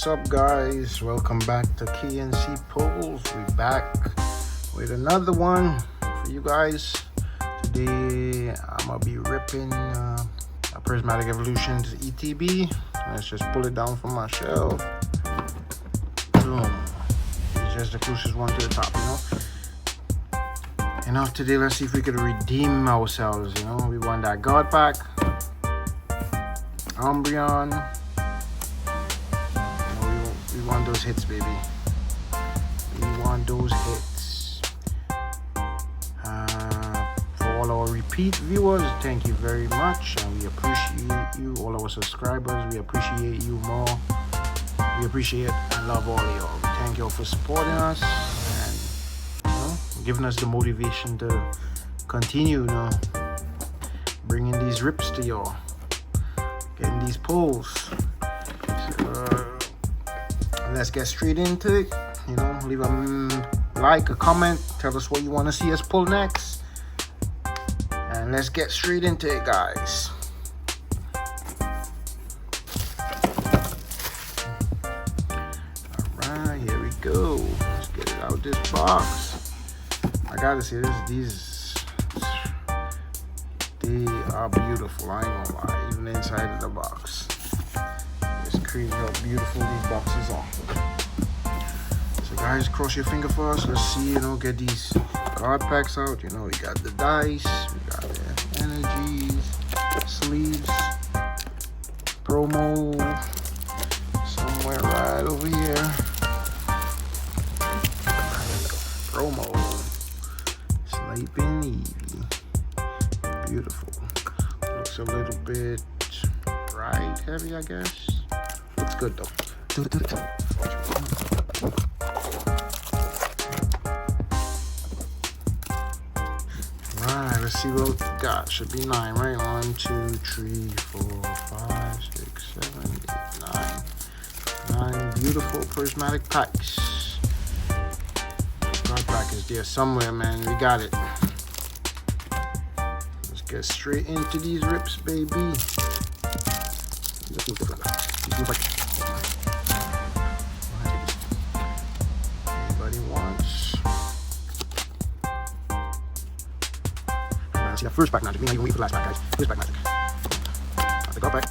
What's up, guys? Welcome back to KNC Polls. We're back with another one for you guys. Today I'm gonna be ripping a Prismatic Evolution ETB. Let's just pull it down from my shelf. Boom. It's just the closest one to the top, you know. Today, let's see if we could redeem ourselves, you know. We won that God Pack, Umbreon. We want those hits, baby. We want those hits. For all our repeat viewers, thank you very much, and we appreciate you. All our subscribers, we appreciate you more. We appreciate and love all of y'all. We thank y'all for supporting us and, you know, giving us the motivation to continue, you know, bringing these rips to y'all, getting these polls. Let's get straight into it. You know, leave a like, a comment, tell us what you want to see us pull next, and let's get straight into it, guys. Alright, here we go. Let's get it out of this box. I gotta say these they are beautiful, I ain't gonna lie, even inside of the box. It's crazy how beautiful these boxes are. So guys, cross your finger for us. Let's see, you know, get these card packs out. You know, we got the dice, we got the energies, sleeves, promo, somewhere right over here. Promo, Sleeping Eevee, beautiful. Looks a little bit bright, heavy, I guess. Looks good though. Right, let's see what we got. Should be 9, right? 1, 2, 3, 4, 5, 6, 7, 8, 9. 9 beautiful prismatic packs. God pack is there somewhere, man. We got it. Let's get straight into these rips, baby. This looks different. This looks like anybody wants. See that first pack magic. We not even wait for the last pack, guys. First pack magic. I think I'll pack.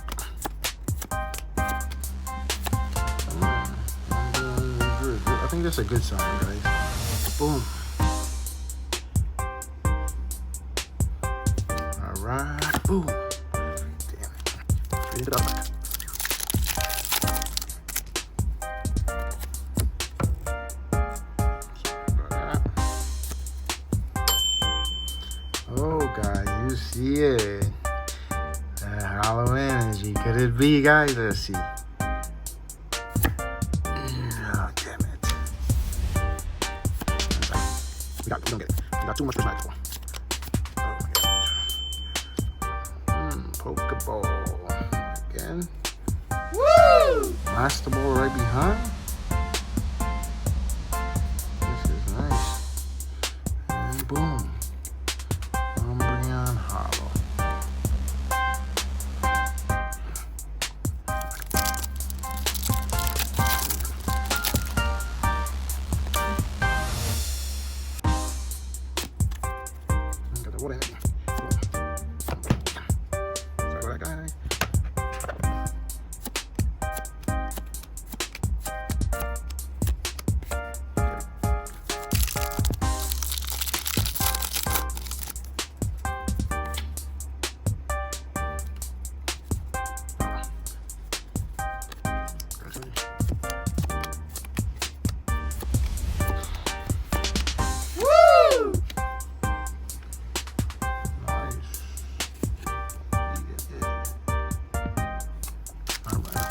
I think that's a good sign, guys. Boom. Alright, boom. Damn it. Read it up. Oh, guys, you see it. Hollow energy. Could it be, guys? Let's see. Oh, damn it. We don't get it. We got too much prismatic for. Oh, my God. Pokeball. Again. Woo! Master Ball right behind. This is nice. And boom. Umbreon Hollow. Got the water in it. Sorry about that, guy.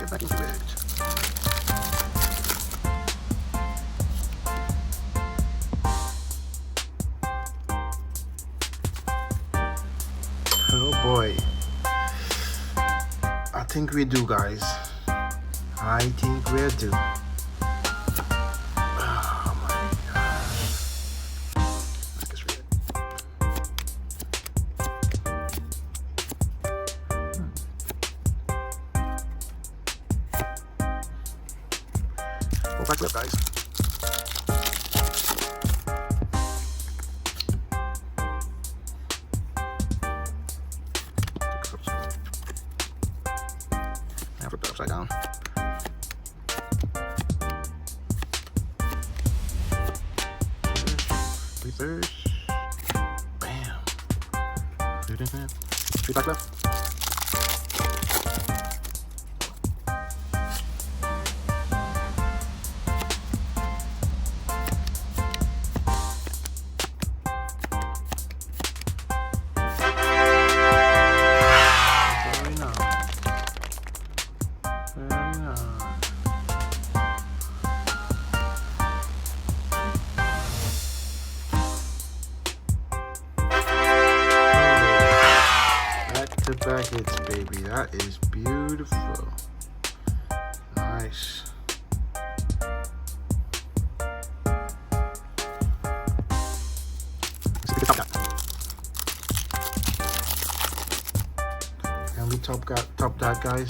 Back into it. Oh boy. I think we do, guys. I think we're due. Oh my gosh. Let's get rid of it. backflip, guys. Now flip that upside down. Reverse. Bam. Three back left. Back hits, baby. That is beautiful. Nice. Let's get the top cut. Can we top that, guys?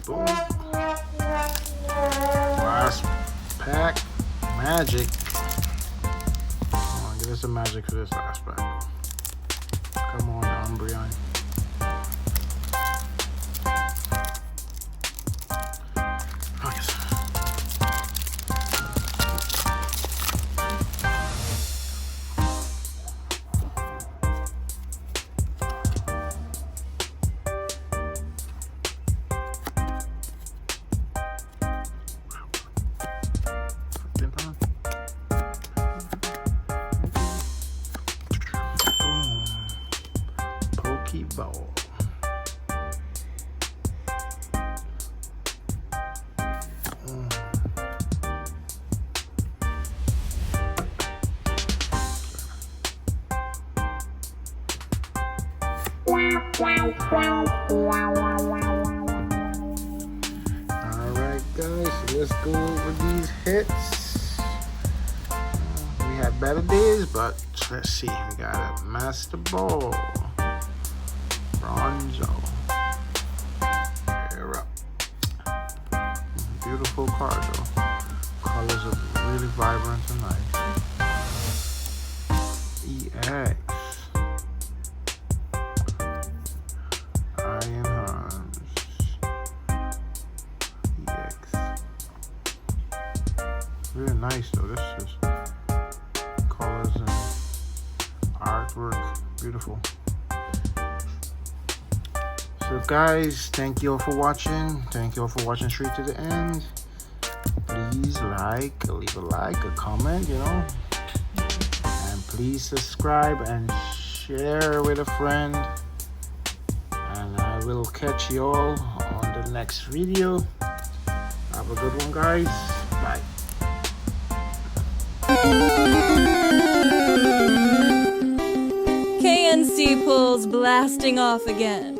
Boom. Last pack. Magic. Come on, give us some magic for this last pack. Come on, Umbreon. Focus. Ball. Alright guys, so let's go over these hits. We had better days, but let's see. We got a Master Ball. Bronzo. Pair up. Beautiful card though. Colors are really vibrant and nice. EX. Iron Hands. EX. Really nice though. This is colors and artwork. Beautiful. So guys, thank you all for watching. Thank you all for watching straight to the end. Please leave a like, a comment, you know. And please subscribe and share with a friend. And I will catch you all on the next video. Have a good one, guys. Bye. KNC pulls blasting off again.